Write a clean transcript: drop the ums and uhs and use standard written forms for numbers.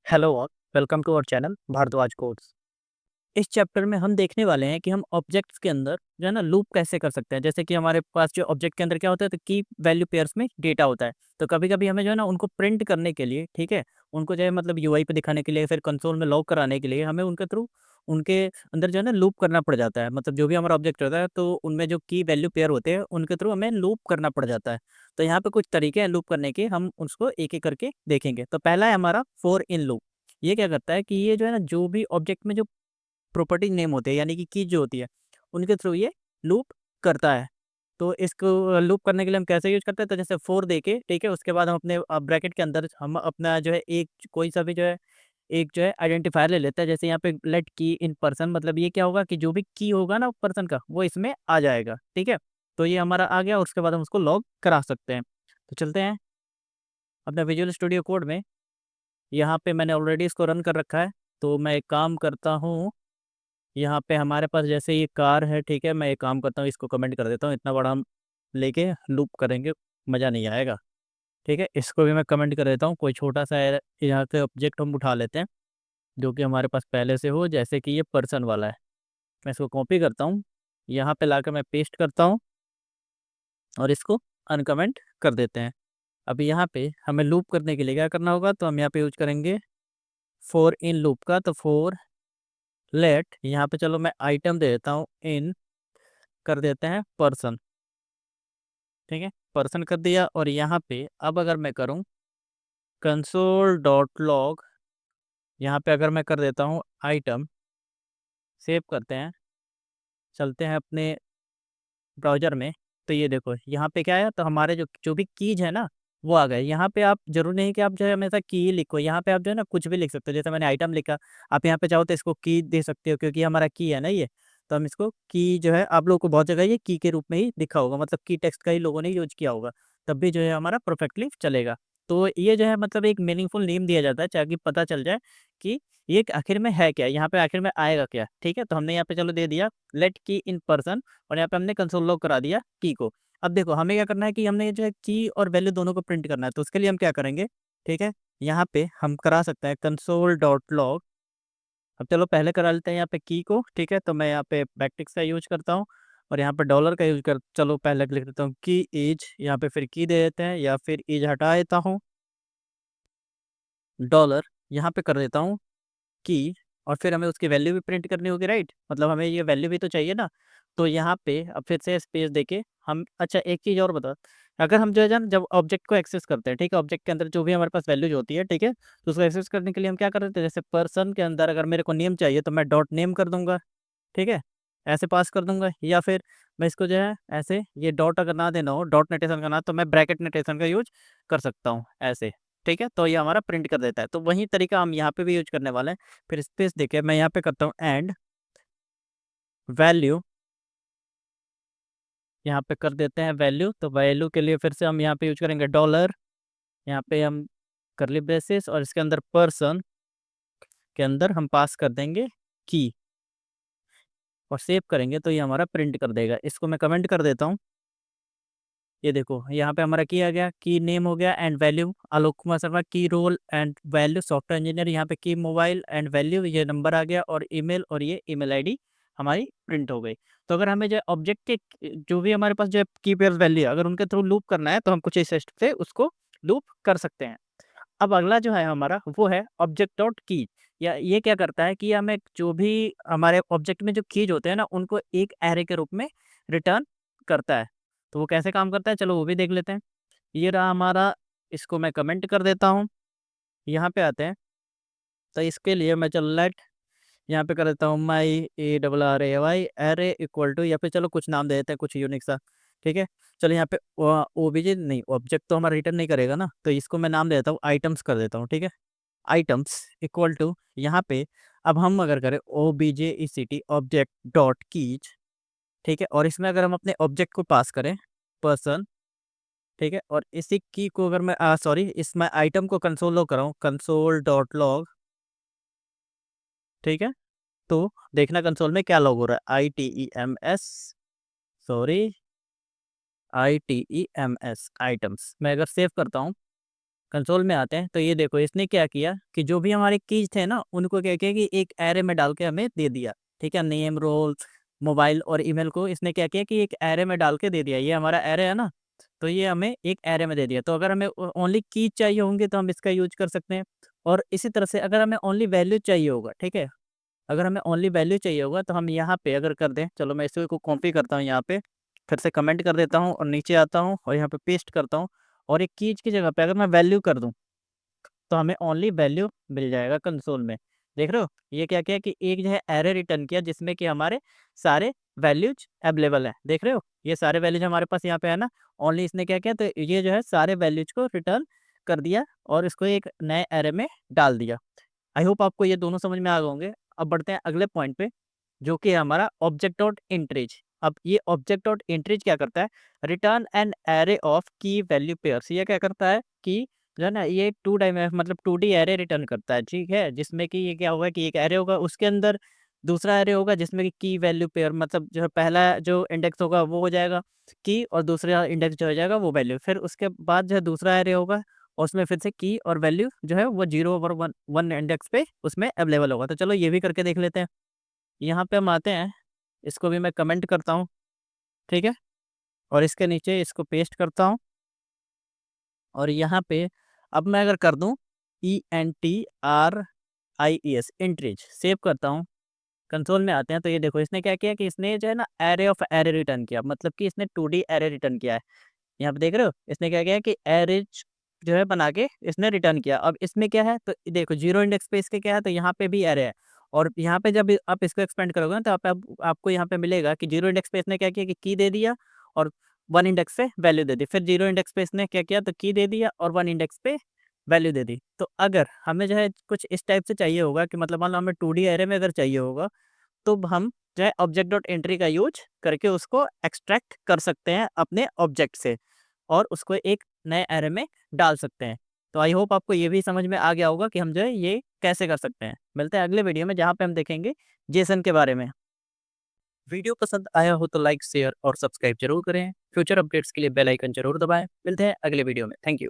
Hello और welcome to our channel Bharadwaj codes. इस chapter में हम देखने वाले हैं कि हम ऑब्जेक्ट्स के अंदर जो है ना लूप कैसे कर सकते हैं। जैसे कि हमारे पास जो ऑब्जेक्ट के अंदर क्या होता है, तो की वैल्यू पेयर्स में डेटा होता है। तो कभी कभी हमें जो है ना उनको प्रिंट करने के लिए, ठीक है, उनको जो है मतलब यूआई पे दिखाने के लिए, फिर कंसोल में लॉग कराने के लिए हमें उनके थ्रू उनके अंदर जो है ना लूप करना पड़ जाता है। मतलब जो भी हमारा ऑब्जेक्ट होता है तो उनमें जो की वैल्यू पेयर होते हैं उनके थ्रू हमें लूप करना पड़ जाता है। तो यहाँ पे कुछ तरीके हैं लूप करने के, हम उसको एक एक करके देखेंगे। तो पहला है हमारा फॉर इन लूप। ये क्या करता है कि ये जो है ना जो भी ऑब्जेक्ट में जो प्रॉपर्टी नेम होते हैं यानी कि की जो होती है उनके थ्रू ये लूप करता है। तो इसको लूप करने के लिए हम कैसे यूज करते हैं, तो जैसे फोर देके, ठीक है, उसके बाद हम अपने ब्रैकेट के अंदर हम अपना जो है एक कोई सा भी जो है एक जो है आइडेंटिफायर ले लेता है। जैसे यहाँ पे लेट की इन पर्सन, मतलब ये क्या होगा कि जो भी की होगा ना पर्सन का वो इसमें आ जाएगा, ठीक है। तो ये हमारा आ गया और उसके बाद हम उसको लॉग करा सकते हैं। तो चलते हैं अपना विजुअल स्टूडियो कोड में। यहाँ पे मैंने ऑलरेडी इसको रन कर रखा है। तो मैं एक काम करता हूँ, यहाँ पे हमारे पास जैसे ये कार है, ठीक है, मैं एक काम करता हूँ इसको कमेंट कर देता हूँ। इतना बड़ा हम लेके लूप करेंगे, मज़ा नहीं आएगा। ठीक है, इसको भी मैं कमेंट कर देता हूँ। कोई छोटा सा यहाँ से ऑब्जेक्ट हम उठा लेते हैं जो कि हमारे पास पहले से हो, जैसे कि ये पर्सन वाला है। मैं इसको कॉपी करता हूँ, यहाँ पे लाकर मैं पेस्ट करता हूँ और इसको अनकमेंट कर देते हैं। अभी यहाँ पे हमें लूप करने के लिए क्या करना होगा, तो हम यहाँ पे यूज करेंगे फोर इन लूप का। तो फोर लेट, यहाँ पे चलो मैं आइटम दे देता हूँ, इन कर देते हैं पर्सन, ठीक है, पर्सन कर दिया। और यहाँ पे अब अगर मैं करूँ कंसोल डॉट लॉग, यहाँ पे अगर मैं कर देता हूँ आइटम, सेव करते हैं, चलते हैं अपने ब्राउजर में। तो ये देखो यहाँ पे क्या है, तो हमारे जो जो भी कीज है ना वो आ गए। यहाँ पे आप जरूर नहीं कि आप जो है हमेशा की ही लिखो, यहाँ पे आप जो है ना कुछ भी लिख सकते हो। जैसे मैंने आइटम लिखा, आप यहाँ पे चाहो तो इसको की दे सकते हो क्योंकि हमारा की है ना ये। तो हम इसको की जो है, आप लोगों को बहुत जगह ये की के रूप में ही दिखा होगा, मतलब की टेक्स्ट का ही लोगों ने यूज किया होगा, तब भी जो है हमारा परफेक्टली चलेगा। तो ये जो है मतलब एक मीनिंगफुल नेम दिया जाता है ताकि पता चल जाए कि ये आखिर में है क्या, यहाँ पे आखिर में आएगा क्या। ठीक है, तो हमने यहाँ पे चलो दे दिया लेट की इन पर्सन, और यहाँ पे हमने कंसोल लॉग करा दिया की को। अब देखो हमें क्या करना है कि हमने जो है की और वैल्यू दोनों को प्रिंट करना है। तो उसके लिए हम क्या करेंगे, ठीक है, यहाँ पे हम करा सकते हैं कंसोल डॉट लॉग। अब चलो पहले करा लेते हैं यहाँ पे की को, ठीक है। तो मैं यहाँ पे बैकटिक्स का यूज करता हूँ और यहाँ पे डॉलर का यूज कर, चलो पहले लिख देता हूँ की इज, यहाँ पे फिर की दे देते हैं या फिर इज हटा देता हूँ, डॉलर यहाँ पे कर देता हूँ की। और फिर हमें उसकी वैल्यू भी प्रिंट करनी होगी, राइट, मतलब हमें ये वैल्यू भी तो चाहिए ना। तो यहाँ पे अब फिर से स्पेस देके हम, अच्छा एक चीज़ और बता, अगर हम जो है ना जब ऑब्जेक्ट को एक्सेस करते हैं, ठीक है, ऑब्जेक्ट के अंदर जो भी हमारे पास वैल्यूज होती है, ठीक है, तो उसको एक्सेस करने के लिए हम क्या कर देते हैं, जैसे पर्सन के अंदर अगर मेरे को नेम चाहिए तो मैं डॉट नेम कर दूंगा, ठीक है, ऐसे पास कर दूंगा। या फिर मैं इसको जो है ऐसे, ये डॉट अगर ना देना हो, डॉट नोटेशन का ना, तो मैं ब्रैकेट नोटेशन का यूज कर सकता हूँ ऐसे, ठीक है। तो ये हमारा प्रिंट कर देता है। तो वही तरीका हम यहाँ पे भी यूज करने वाले हैं। फिर स्पेस देके मैं यहाँ पे करता हूँ एंड वैल्यू, यहाँ पे कर देते हैं वैल्यू। तो वैल्यू के लिए फिर से हम यहाँ पे यूज करेंगे डॉलर, यहाँ पे हम करली ब्रेसेस और इसके अंदर पर्सन के अंदर हम पास कर देंगे की और सेव करेंगे तो ये हमारा प्रिंट कर देगा। इसको मैं कमेंट कर देता हूँ। ये देखो यहाँ पे हमारा की आ गया, की नेम हो गया and value Alok Kumar Sharma, key role and value software engineer, यहाँ पे की मोबाइल एंड वैल्यू, ये नंबर आ गया, और ईमेल, और ये ईमेल आईडी हमारी प्रिंट हो गई। तो अगर हमें जो ऑब्जेक्ट के जो भी हमारे पास जो की पेयर वैल्यू है, अगर उनके थ्रू लूप करना है तो हम कुछ इस स्टेप से उसको लूप कर सकते हैं। अब अगला जो है हमारा वो है ऑब्जेक्ट डॉट की। या ये क्या करता है कि हमें जो भी हमारे ऑब्जेक्ट में जो कीज होते हैं ना उनको एक एरे के रूप में रिटर्न करता है। तो वो कैसे काम करता है, चलो वो भी देख लेते हैं। ये रहा हमारा, इसको मैं कमेंट कर देता हूँ। यहाँ पे आते हैं, तो इसके लिए मैं चलो लेट यहाँ पे कर देता हूँ my A double R A Y array equal to, या फिर चलो कुछ नाम दे देते हैं कुछ यूनिक सा, ठीक है। चलो यहाँ पे ओबीजे नहीं, ऑब्जेक्ट तो हमारा रिटर्न नहीं करेगा ना, तो इसको मैं नाम दे देता हूँ आइटम्स कर देता हूँ, ठीक है। आइटम्स इक्वल टू, यहाँ पे अब हम अगर करें O B J E C T object dot keys, ठीक है, और इसमें अगर हम अपने ऑब्जेक्ट को पास करें पर्सन, ठीक है, और इसी की को अगर मैं सॉरी इसमें आइटम को कंसोल लॉग कराऊँ, कंसोल डॉट लॉग, ठीक है, तो देखना कंसोल में क्या लॉग हो रहा है, I T E M S, sorry I T E M S items. मैं अगर सेव करता हूँ कंसोल में आते हैं तो ये देखो इसने क्या किया कि जो भी हमारे कीज थे ना उनको क्या किया कि एक एरे में डाल के हमें दे दिया। ठीक है, नेम, रोल, मोबाइल और ईमेल को इसने क्या किया कि एक एरे में डाल के दे दिया। ये हमारा एरे है ना, तो ये हमें एक एरे में दे दिया। तो अगर हमें ओनली कीज चाहिए होंगे तो हम इसका यूज कर सकते हैं। और इसी तरह से अगर हमें ओनली वैल्यू चाहिए होगा, ठीक है, अगर हमें ओनली वैल्यू चाहिए होगा तो हम यहाँ पे अगर कर दें, चलो मैं इसको कॉपी करता हूँ, यहाँ पे फिर से कमेंट कर देता हूँ और नीचे आता हूँ और यहाँ पे पेस्ट करता हूँ। और एक कीज की जगह पे अगर मैं वैल्यू कर दूँ तो हमें ओनली वैल्यू मिल जाएगा कंसोल में। देख रहे हो ये क्या किया कि एक जो है एरे रिटर्न किया जिसमें कि हमारे सारे वैल्यूज अवेलेबल है। देख रहे हो ये सारे वैल्यूज हमारे पास यहाँ पे है ना, ओनली इसने क्या किया तो ये जो है सारे वैल्यूज को रिटर्न कर दिया और इसको एक नए एरे में डाल दिया। आई होप आपको ये दोनों समझ में आ गए होंगे। अब बढ़ते हैं अगले पॉइंट पे, जो कि है हमारा ऑब्जेक्ट डॉट इंट्रीज। अब ये ऑब्जेक्ट डॉट इंट्रीज क्या करता है, रिटर्न एन एरे ऑफ की वैल्यू पेयर्स। ये क्या करता है कि जो है ना ये टू डायमेंशन मतलब 2D एरे रिटर्न करता है। ठीक है, जिसमें कि ये क्या होगा कि एक एरे होगा उसके अंदर दूसरा एरे होगा जिसमें कि की वैल्यू पेयर मतलब जो है पहला जो इंडेक्स होगा वो हो जाएगा की और दूसरा इंडेक्स जो हो जाएगा वो वैल्यू। फिर उसके बाद जो है दूसरा एरे होगा और उसमें फिर से की और वैल्यू जो है वो 0 और 1 इंडेक्स पे उसमें अवेलेबल होगा। तो चलो ये भी करके देख लेते हैं। यहाँ पे हम आते हैं, इसको भी मैं कमेंट करता हूँ, ठीक है, और इसके नीचे इसको पेस्ट करता हूँ और यहाँ पे अब मैं अगर कर दूँ ENTRIES इंट्रीज सेव करता हूँ, कंसोल में आते हैं तो ये देखो इसने क्या किया कि इसने जो है ना एरे ऑफ एरे रिटर्न किया, मतलब कि इसने 2D एरे रिटर्न किया है। यहाँ पे देख रहे हो इसने क्या किया कि एरेज जो है बना के इसने रिटर्न किया। अब इसमें क्या है तो देखो जीरो इंडेक्स पे इसके क्या है तो यहाँ पे भी एरे है और यहाँ पे जब आप इसको एक्सपेंड करोगे ना तो आपको यहाँ पे मिलेगा कि जीरो इंडेक्स पे इसने क्या किया कि की दे दिया और 1 इंडेक्स पे वैल्यू दे दी। फिर जीरो इंडेक्स पे इसने क्या किया तो की दे दिया और 1 इंडेक्स पे वैल्यू दे दी। तो अगर हमें जो है कुछ इस टाइप से चाहिए होगा कि मतलब मान लो हमें 2D एरे में अगर चाहिए होगा तो हम जो है ऑब्जेक्ट डॉट एंट्री का यूज करके उसको एक्सट्रैक्ट कर सकते हैं अपने ऑब्जेक्ट से और उसको एक नए एरे में डाल सकते हैं। तो आई होप आपको ये भी समझ में आ गया होगा कि हम जो है ये कैसे कर सकते हैं। मिलते हैं अगले वीडियो में जहाँ पे हम देखेंगे जेसन के बारे में। वीडियो पसंद आया हो तो लाइक, शेयर और सब्सक्राइब जरूर करें। फ्यूचर अपडेट्स के लिए बेल आइकन जरूर दबाएं। मिलते हैं अगले वीडियो में। Thank you.